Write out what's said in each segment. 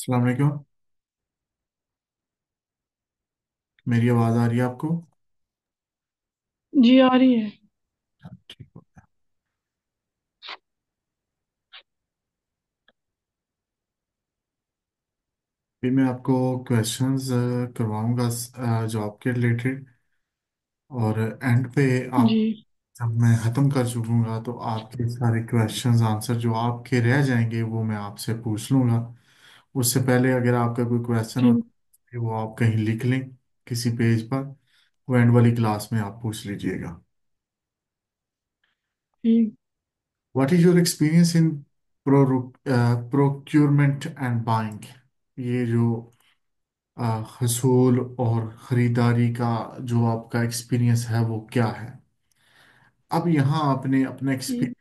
अस्सलाम वालेकुम। मेरी आवाज़ आ रही है आपको? जी आ रही है। ठीक हो गया। फिर मैं आपको क्वेश्चंस करवाऊंगा जॉब के रिलेटेड। और एंड पे आप, जी। जब मैं ख़त्म कर चुकूंगा तो आपके सारे क्वेश्चंस आंसर जो आपके रह जाएंगे वो मैं आपसे पूछ लूंगा। उससे पहले अगर आपका कोई क्वेश्चन हो ठीक। तो वो आप कहीं लिख लें किसी पेज पर। वो एंड वाली क्लास में आप पूछ लीजिएगा। ठीक। What is your experience in procurement and buying? ये जो हसूल और खरीदारी का जो आपका एक्सपीरियंस है वो क्या है? अब यहाँ आपने अपना ठीक। एक्सपीरियंस,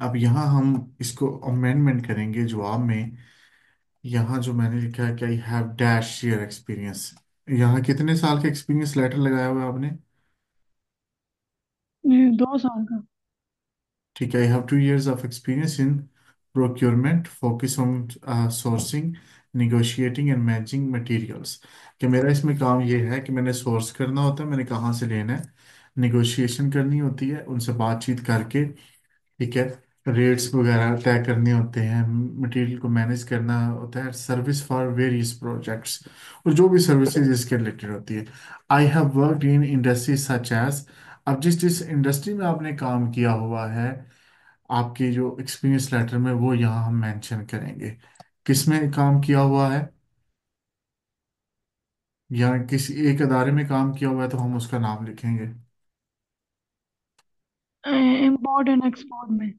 अब यहाँ हम इसको अमेंडमेंट करेंगे जवाब में। यहाँ जो मैंने लिखा है कि I have dash year experience, यहाँ कितने साल का एक्सपीरियंस लेटर लगाया हुआ है आपने? ये 2 साल का। ठीक है, I have 2 years of experience in procurement, focus on sourcing, negotiating and matching materials. कि मेरा इसमें काम ये है कि मैंने सोर्स करना होता है, मैंने कहाँ से लेना है, निगोशिएशन करनी होती है उनसे बातचीत करके। ठीक है, रेट्स वगैरह तय करने होते हैं, मटेरियल को मैनेज करना होता है, सर्विस फॉर वेरियस प्रोजेक्ट्स, और जो भी सर्विसेज इसके रिलेटेड होती है। I have worked in industry such as, अब जिस जिस इंडस्ट्री में आपने काम किया हुआ है आपके जो एक्सपीरियंस लेटर में वो यहाँ हम मेंशन करेंगे। किसमें काम किया हुआ है या किसी एक अदारे में काम किया हुआ है तो हम उसका नाम लिखेंगे। इम्पोर्ट एंड एक्सपोर्ट में।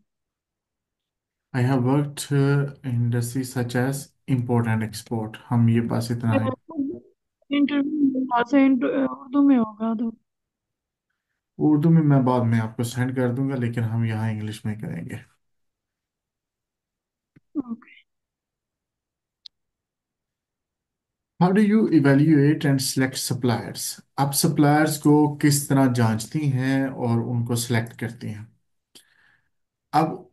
I have worked industry such as import and export, हम ये बस इतना है। इंटरव्यू से उर्दू में होगा तो। उर्दू में मैं बाद में आपको सेंड कर दूंगा लेकिन हम यहाँ इंग्लिश में करेंगे। Okay. How do you evaluate and select suppliers? आप सप्लायर्स को किस तरह जांचती हैं और उनको सेलेक्ट करती हैं? अब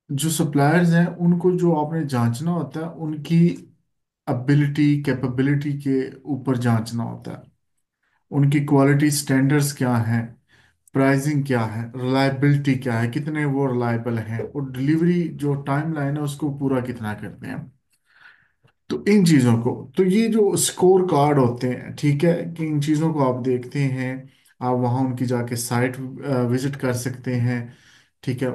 जो सप्लायर्स हैं उनको जो आपने जांचना होता है उनकी एबिलिटी कैपेबिलिटी के ऊपर जांचना होता है। उनकी क्वालिटी स्टैंडर्ड्स क्या हैं, प्राइसिंग क्या है, रिलायबिलिटी क्या है, कितने वो रिलायबल हैं, और डिलीवरी जो टाइम लाइन है उसको पूरा कितना करते हैं। तो इन चीज़ों को, तो ये जो स्कोर कार्ड होते हैं, ठीक है, कि इन चीज़ों को आप देखते हैं। आप वहाँ उनकी जाके साइट विजिट कर सकते हैं। ठीक है,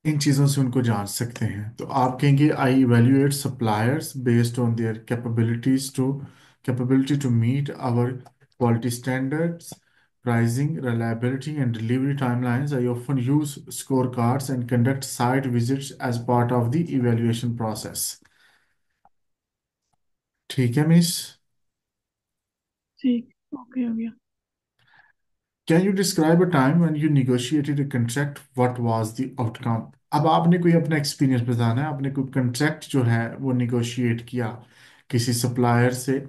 इन चीज़ों से उनको जांच सकते हैं। तो आप कहेंगे I evaluate suppliers based on their capability to meet our quality standards, pricing, reliability, and delivery timelines. I often use scorecards and conduct site visits as part of the evaluation process. ठीक है miss? ठीक। Okay हो गया। Can you describe a time when you negotiated a contract? What was the outcome? अब आपने कोई अपना experience बताना है, आपने कोई कंट्रैक्ट जो है वो निगोशिएट किया किसी सप्लायर से,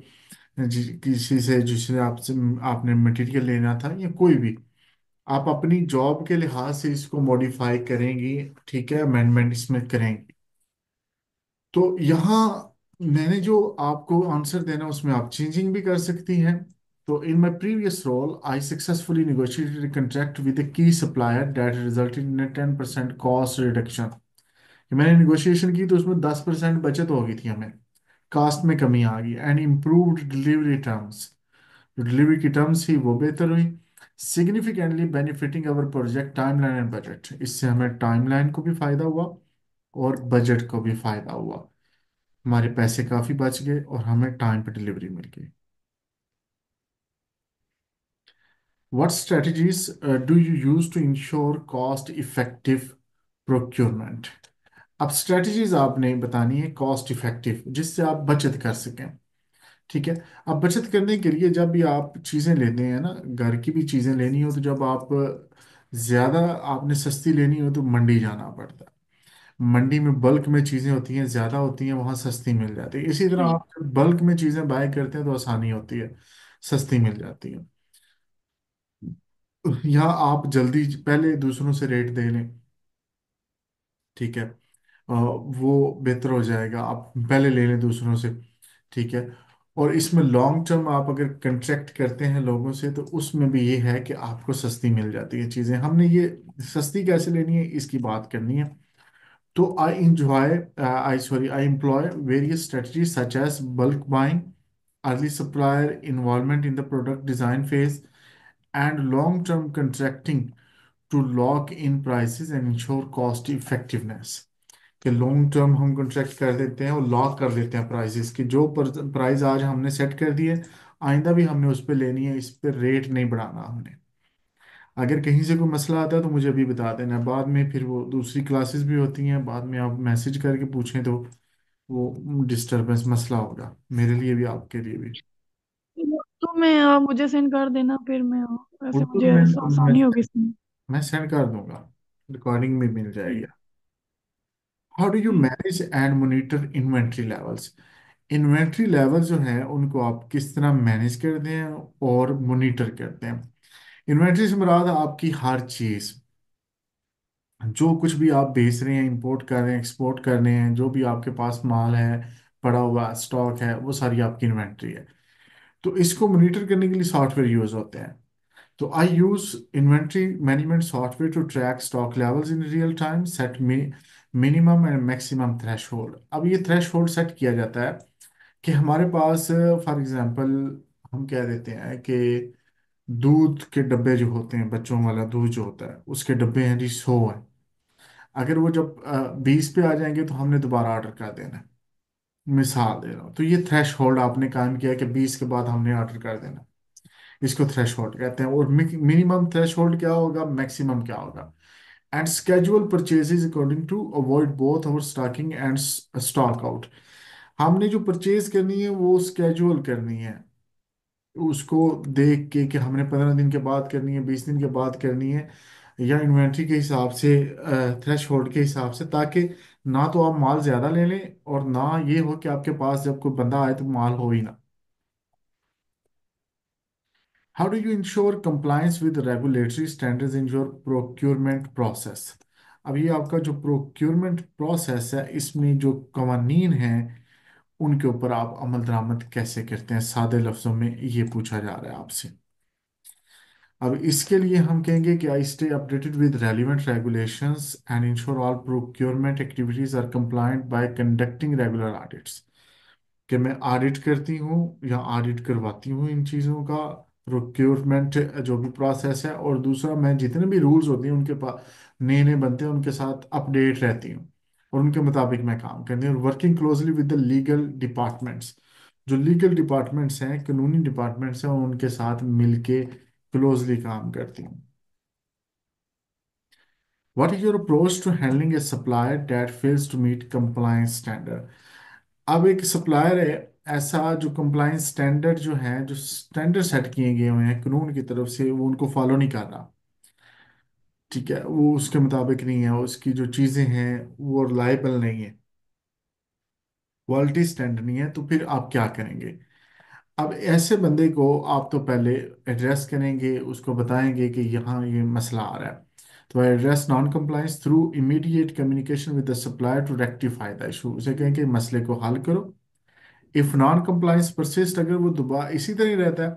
किसी से जिससे आपसे आपने मटेरियल लेना था या कोई भी। आप अपनी जॉब के लिहाज से इसको मॉडिफाई करेंगी, ठीक है, अमेंडमेंट इसमें करेंगी। तो यहाँ मैंने जो आपको आंसर देना उसमें आप चेंजिंग भी कर सकती हैं। तो in my previous role I successfully negotiated a contract with a key supplier that resulted in a 10% cost reduction. मैंने निगोशिएशन की तो उसमें 10% बचत हो गई थी हमें, कास्ट में कमी आ गई, एंड इम्प्रूव्ड डिलीवरी टर्म्स, जो डिलीवरी की टर्म्स थी वो बेहतर हुई, significantly benefiting our project timeline and budget. इससे हमें टाइमलाइन को भी फायदा हुआ और बजट को भी फायदा हुआ, हमारे पैसे काफी बच गए और हमें टाइम पे डिलीवरी मिल गई। What strategies do you use to ensure cost effective procurement? अब स्ट्रेटजीज आपने बतानी है कॉस्ट इफेक्टिव, जिससे आप बचत कर सकें। ठीक है, अब बचत करने के लिए जब भी आप चीज़ें लेते हैं ना, घर की भी चीज़ें लेनी हो तो जब आप ज़्यादा आपने सस्ती लेनी हो तो मंडी जाना पड़ता है। मंडी में बल्क में चीज़ें होती हैं, ज़्यादा होती हैं, वहाँ सस्ती मिल जाती है। इसी तरह ठीक। आप जब बल्क में चीज़ें बाय करते हैं तो आसानी होती है, सस्ती मिल जाती है। यहाँ आप जल्दी पहले दूसरों से रेट दे लें। ठीक है, वो बेहतर हो जाएगा, आप पहले ले लें दूसरों से। ठीक है। और इसमें लॉन्ग टर्म आप अगर कंट्रैक्ट करते हैं लोगों से तो उसमें भी ये है कि आपको सस्ती मिल जाती है चीज़ें। हमने ये सस्ती कैसे लेनी है इसकी बात करनी है। तो I employ various strategies such as bulk buying, early supplier involvement in the product design phase, and long term contracting to lock in prices and ensure cost effectiveness. कि लॉन्ग टर्म हम कॉन्ट्रैक्ट कर देते हैं और lock कर देते हैं prices की, जो प्राइस आज हमने सेट कर दिए आइंदा भी हमने उस पर लेनी है, इस पर रेट नहीं बढ़ाना हमने। अगर कहीं से कोई मसला आता है तो मुझे अभी बता देना, बाद में फिर वो दूसरी क्लासेस भी होती हैं, बाद में आप मैसेज करके पूछें तो वो डिस्टरबेंस मसला होगा मेरे लिए भी आपके लिए भी। तो मैं आप मुझे सेंड कर देना, फिर मैं वैसे उनको मुझे आसानी होगी इसमें। मैं सेंड कर दूंगा, रिकॉर्डिंग में मिल जाएगी। ठीक। हाउ डू यू ठीक। Manage and monitor inventory levels? Inventory level जो है उनको आप किस तरह मैनेज करते हैं और मॉनिटर करते हैं? इन्वेंट्री से मुराद आपकी हर चीज, जो कुछ भी आप बेच रहे हैं, इंपोर्ट कर रहे हैं, एक्सपोर्ट कर रहे हैं, जो भी आपके पास माल है, पड़ा हुआ स्टॉक है, वो सारी आपकी इन्वेंट्री है। तो इसको मॉनिटर करने के लिए सॉफ्टवेयर यूज होते हैं। तो I use inventory management software to track stock levels in real time, set minimum and maximum threshold. अब ये थ्रेशहोल्ड सेट किया जाता है कि हमारे पास फॉर एग्जांपल हम कह देते हैं कि दूध के डब्बे जो होते हैं, बच्चों वाला दूध जो होता है उसके डब्बे हैं जी 100 है। अगर वो जब 20 पे आ जाएंगे तो हमने दोबारा ऑर्डर कर देना है। मिसाल दे रहा हूँ, तो ये थ्रेश होल्ड आपने कायम किया है कि 20 के बाद हमने ऑर्डर कर देना। इसको थ्रेश होल्ड कहते हैं। और मिनिमम थ्रेश होल्ड क्या होगा, मैक्सिमम क्या होगा? And schedule purchases according to avoid both over stocking and stock out. हमने जो परचेज करनी है वो स्केड्यूल करनी है, उसको देख के कि हमने 15 दिन के बाद करनी है, 20 दिन के बाद करनी है, या इन्वेंट्री के हिसाब से, थ्रेश होल्ड के हिसाब से, ताकि ना तो आप माल ज्यादा ले लें और ना ये हो कि आपके पास जब कोई बंदा आए तो माल हो ही ना। How do you ensure compliance with regulatory standards in your procurement process? अब ये आपका जो प्रोक्योरमेंट प्रोसेस है इसमें जो कवानीन हैं उनके ऊपर आप अमल दरामद कैसे करते हैं, सादे लफ्जों में ये पूछा जा रहा है आपसे। अब इसके लिए हम कहेंगे कि I stay updated with relevant regulations and ensure all procurement activities are compliant by conducting regular audits. कि मैं ऑडिट करती हूँ या ऑडिट करवाती हूँ इन चीज़ों का, प्रोक्योरमेंट जो भी प्रोसेस है। और दूसरा, मैं जितने भी रूल्स होते हैं उनके पास नए नए बनते हैं उनके साथ अपडेट रहती हूँ और उनके मुताबिक मैं काम करती हूँ। और working closely with the legal departments, जो लीगल डिपार्टमेंट्स हैं, कानूनी डिपार्टमेंट्स हैं, उनके साथ मिलके क्लोजली काम करती हूँ। What is your approach to handling a supplier that fails to meet compliance standard? अब एक सप्लायर है ऐसा जो कंप्लायंस स्टैंडर्ड जो है, जो स्टैंडर्ड सेट किए गए हुए हैं कानून की तरफ से, वो उनको फॉलो नहीं कर रहा। ठीक है, वो उसके मुताबिक नहीं है, उसकी जो चीज़ें हैं वो रिलायबल नहीं है, क्वालिटी स्टैंडर्ड नहीं है, तो फिर आप क्या करेंगे? अब ऐसे बंदे को आप तो पहले एड्रेस करेंगे, उसको बताएंगे कि यहाँ ये मसला आ रहा है। तो address non compliance through immediate communication with the supplier to rectify the issue. उसे कहेंगे मसले को हल करो। इफ नॉन कंप्लायंस परसिस्ट, अगर वो दोबारा इसी तरह ही रहता है,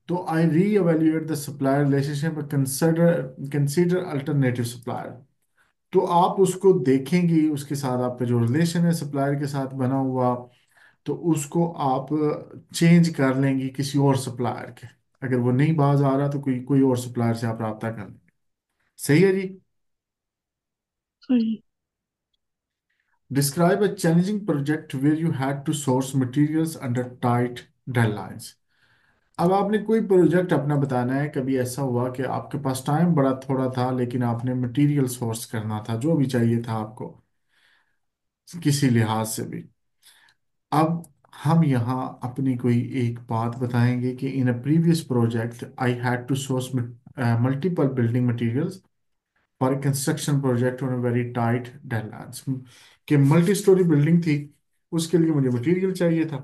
तो आई री evaluate the supplier relationship, consider consider alternative supplier. तो आप उसको देखेंगे, उसके साथ आपका जो रिलेशन है सप्लायर के साथ बना हुआ, तो उसको आप चेंज कर लेंगे किसी और सप्लायर के। अगर वो नहीं बाज आ रहा तो कोई कोई और सप्लायर से आप रब्ता कर लेंगे। सही है जी। सही। Describe a challenging project where you had to source materials under tight deadlines. अब आपने कोई प्रोजेक्ट अपना बताना है, कभी ऐसा हुआ कि आपके पास टाइम बड़ा थोड़ा था लेकिन आपने मटेरियल सोर्स करना था, जो भी चाहिए था आपको किसी लिहाज से भी। अब हम यहाँ अपनी कोई एक बात बताएंगे कि in a previous project I had to source multiple building materials for a construction project on a very tight deadlines. कि मल्टी स्टोरी बिल्डिंग थी, उसके लिए मुझे मटेरियल चाहिए था,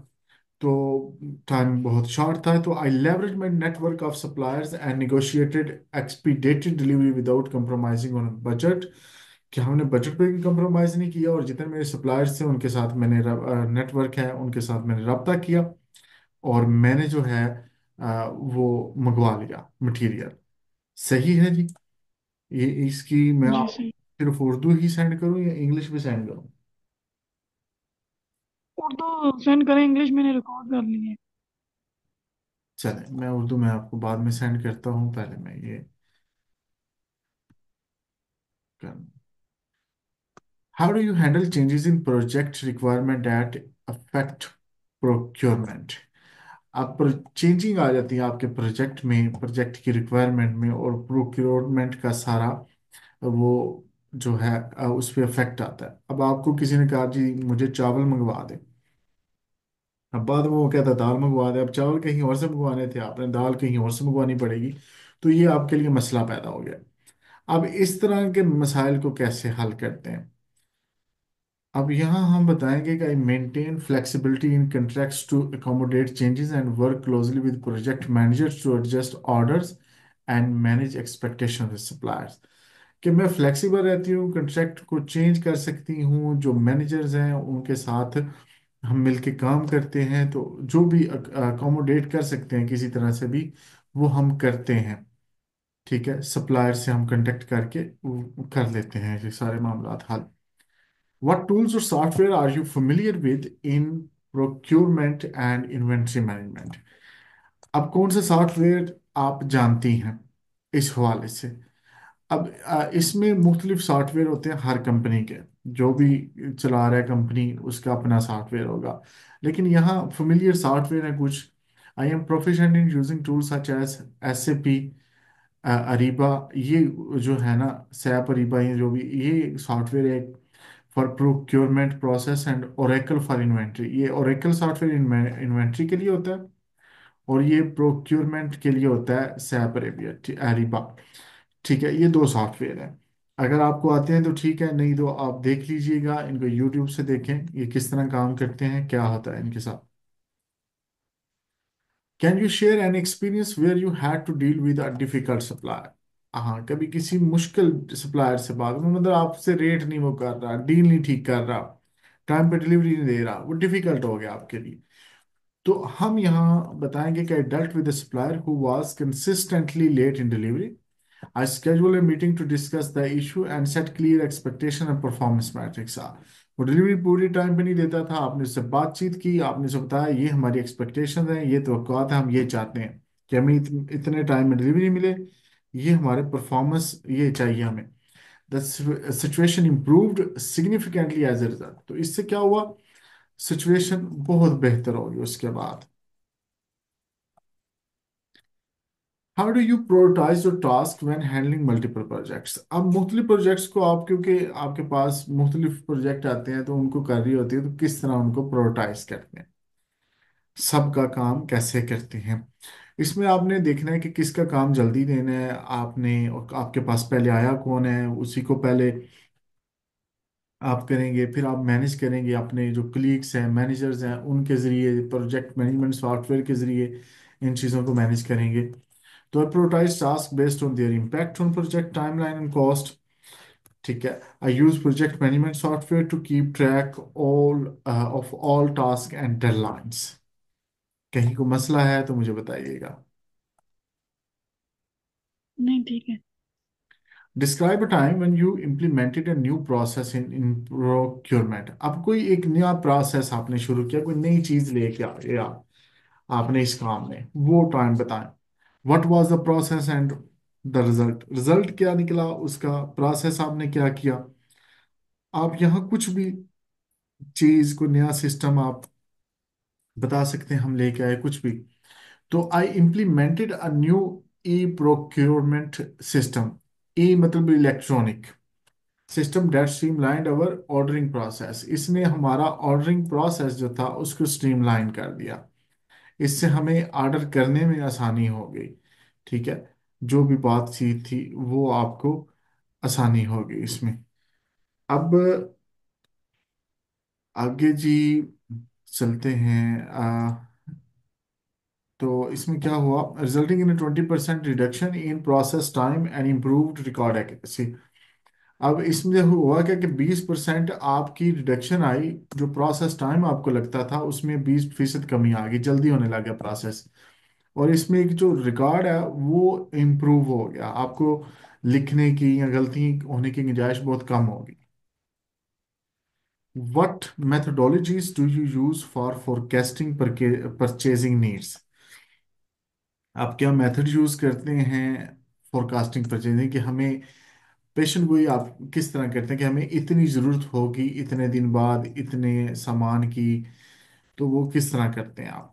तो टाइम बहुत शॉर्ट था। तो I leverage my network of suppliers and negotiated expedited delivery without compromising on budget. कि हमने बजट पे भी कंप्रोमाइज़ नहीं किया, और जितने मेरे सप्लायर्स थे उनके साथ मैंने नेटवर्क है उनके साथ मैंने रब्ता किया, और मैंने जो है वो मंगवा लिया मटेरियल। सही है जी? ये इसकी मैं जी आप सही। सिर्फ उर्दू ही सेंड करूँ या इंग्लिश भी सेंड करूँ? उर्दू सेंड करें, इंग्लिश मैंने रिकॉर्ड कर ली है। चले, मैं उर्दू में आपको बाद में सेंड करता हूँ, पहले मैं ये कर। How do you handle changes in project requirement eight affect procurement? आप चेंजिंग आ जाती है आपके प्रोजेक्ट में, प्रोजेक्ट की रिक्वायरमेंट में, और प्रोक्योरमेंट का सारा वो जो है उस पर इफेक्ट आता है। अब आपको किसी ने कहा जी मुझे चावल मंगवा दे, अब बाद में वो कहता दाल मंगवा दे, अब चावल कहीं और से मंगवाने थे, आपने दाल कहीं और से मंगवानी पड़ेगी। तो ये आपके लिए मसला पैदा हो गया। अब इस तरह के मसाइल को कैसे हल करते हैं? अब यहाँ हम बताएंगे कि I maintain flexibility in contracts to accommodate changes and work closely with project managers to adjust orders and manage expectation with suppliers. कि मैं फ्लेक्सिबल रहती हूँ, कंट्रैक्ट को चेंज कर सकती हूँ, जो मैनेजर्स हैं उनके साथ हम मिलके काम करते हैं, तो जो भी अकोमोडेट कर सकते हैं किसी तरह से भी वो हम करते हैं। ठीक है, सप्लायर से हम कांटेक्ट करके वो कर लेते हैं ये सारे मामला हल। What tools or software are you familiar with in procurement and inventory management? अब कौन से सॉफ्टवेयर आप जानती हैं इस हवाले से? अब इसमें मुख्तलिफ सॉफ्टवेयर होते हैं हर कंपनी के, जो भी चला रहा है कंपनी उसका अपना सॉफ्टवेयर होगा। लेकिन यहाँ फेमिलियर सॉफ्टवेयर है कुछ। I am proficient in using tools such as SAP, Ariba, ये जो है ना, सैप अरीबा, ये जो भी ये सॉफ्टवेयर है for procurement process, and Oracle for inventory. ये ओरेकल सॉफ्टवेयर इन्वेंट्री के लिए होता है, और ये प्रोक्योरमेंट के लिए होता है सैप अरेबिया अरीबा। ठीक है, ये दो सॉफ्टवेयर है। अगर आपको आते हैं तो ठीक है, नहीं तो आप देख लीजिएगा इनको, यूट्यूब से देखें ये किस तरह काम करते हैं, क्या होता है इनके साथ। Can you share an experience where you had to deal with a difficult supplier? हाँ, कभी किसी मुश्किल सप्लायर से बात, मतलब आपसे रेट नहीं वो कर रहा, डील नहीं ठीक कर रहा, टाइम पे डिलीवरी नहीं दे रहा, वो डिफिकल्ट हो गया आपके लिए। तो हम यहाँ बताएंगे कि I dealt with supplier who was consistently late in delivery. I schedule a meeting to discuss the issue and set clear expectation and performance metrics। वो डिलीवरी पूरी टाइम पे नहीं देता था, आपने उससे बातचीत की, आपने उससे बताया ये हमारी एक्सपेक्टेशन है, ये तवक्कुआत है, हम ये चाहते हैं कि हमें इतने टाइम में डिलीवरी मिले, ये हमारे परफॉर्मेंस ये चाहिए हमें। The situation improved significantly as a result. तो इससे क्या हुआ, सिचुएशन बहुत बेहतर होगी उसके बाद। How do you prioritise your task when handling multiple projects? अब मुख्तलिफ प्रोजेक्ट्स को आप, क्योंकि आपके पास मुख्तलिफ प्रोजेक्ट आते हैं तो उनको कर रही होती है, तो किस तरह उनको प्रायोरिटाइज करते हैं, सबका काम कैसे करते हैं? इसमें आपने देखना है कि किसका काम जल्दी देना है आपने, और आपके पास पहले आया कौन है उसी को पहले आप करेंगे, फिर आप मैनेज करेंगे अपने जो कलीग्स हैं मैनेजर्स हैं उनके ज़रिए, प्रोजेक्ट मैनेजमेंट सॉफ्टवेयर के ज़रिए इन चीज़ों को मैनेज करेंगे। तो आई prioritize tasks based on their impact on project timeline and cost। ठीक है, I use project management software to keep track of all task and deadlines. कहीं को मसला है तो मुझे बताइएगा। नहीं ठीक है। Describe a time when you implemented a new process in procurement. अब कोई एक नया प्रोसेस आपने शुरू किया, कोई नई चीज लेके आ गए आपने इस काम में, वो टाइम बताएं। What was the process and the result, result क्या निकला उसका, प्रोसेस आपने क्या किया। आप यहाँ कुछ भी चीज को नया सिस्टम आप बता सकते हैं, हम लेके आए कुछ भी। तो I implemented a new E procurement system. E मतलब electronic system that streamlined our ordering process. इसने हमारा ऑर्डरिंग प्रोसेस जो था उसको स्ट्रीमलाइन कर दिया। इससे हमें ऑर्डर करने में आसानी हो गई। ठीक है, जो भी बातचीत थी वो आपको आसानी होगी इसमें। अब आगे जी चलते हैं। तो इसमें क्या हुआ, resulting in 20% reduction in process time and improved record accuracy. अब इसमें हुआ क्या कि 20% आपकी रिडक्शन आई, जो प्रोसेस टाइम आपको लगता था उसमें 20% कमी आ गई, जल्दी होने लगा प्रोसेस। और इसमें एक जो रिकॉर्ड है वो इम्प्रूव हो गया, आपको लिखने की या गलती होने की गुंजाइश बहुत कम होगी। What methodologies do you use for forecasting purchasing needs? आप क्या मेथड यूज करते हैं फोरकास्टिंग परचेजिंग, कि हमें पेशेंट गोई आप किस तरह करते हैं कि हमें इतनी ज़रूरत होगी इतने दिन बाद इतने सामान की, तो वो किस तरह करते हैं आप?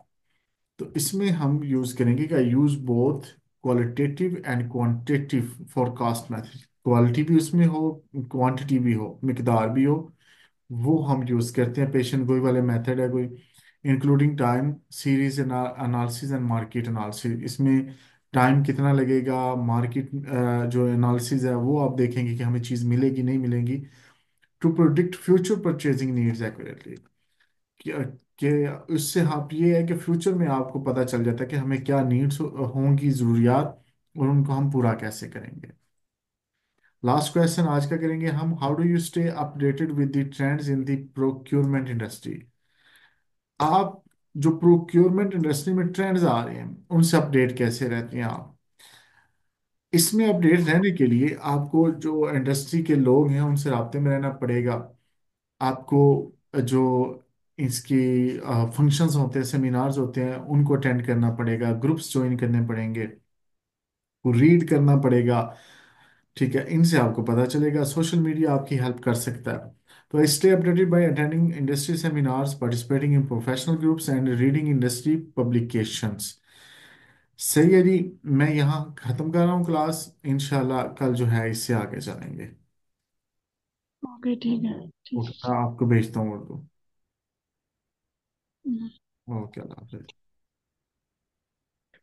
तो इसमें हम यूज करेंगे का use both qualitative and quantitative forecast method. Quality भी उसमें हो, क्वांटिटी भी हो, मिकदार भी हो, वो हम यूज करते हैं। पेशेंट गोई वाले मेथड है कोई, including time series analysis and market analysis. इसमें टाइम कितना लगेगा, मार्केट जो एनालिसिस है वो आप देखेंगे कि हमें चीज़ मिलेगी नहीं मिलेगी, to predict future purchasing needs accurately. कि उससे आप ये है कि फ्यूचर में आपको पता चल जाता है कि हमें क्या नीड्स होंगी, ज़रूरियात, और उनको हम पूरा कैसे करेंगे। लास्ट क्वेश्चन आज का करेंगे हम, how do you stay updated with the trends in the procurement industry? आप जो प्रोक्योरमेंट इंडस्ट्री में ट्रेंड्स आ रहे हैं उनसे अपडेट कैसे रहते हैं आप? इसमें अपडेट रहने के लिए आपको जो इंडस्ट्री के लोग हैं उनसे राब्ते में रहना पड़ेगा। आपको जो इसकी फंक्शंस होते हैं, सेमिनार्स होते हैं, उनको अटेंड करना पड़ेगा, ग्रुप्स ज्वाइन करने पड़ेंगे, को रीड करना पड़ेगा। ठीक है, इनसे आपको पता चलेगा। सोशल मीडिया आपकी हेल्प कर सकता है। तो stay updated by attending industry seminars, participating in professional groups and reading industry publications. सही है जी। मैं यहाँ खत्म कर रहा हूँ क्लास, इंशाल्लाह कल जो है इससे आगे चलेंगे। ओके ठीक है। ठीक ओके, मैं आपको भेजता हूँ उर्दू। है। ओके, अल्लाह हाफिज़।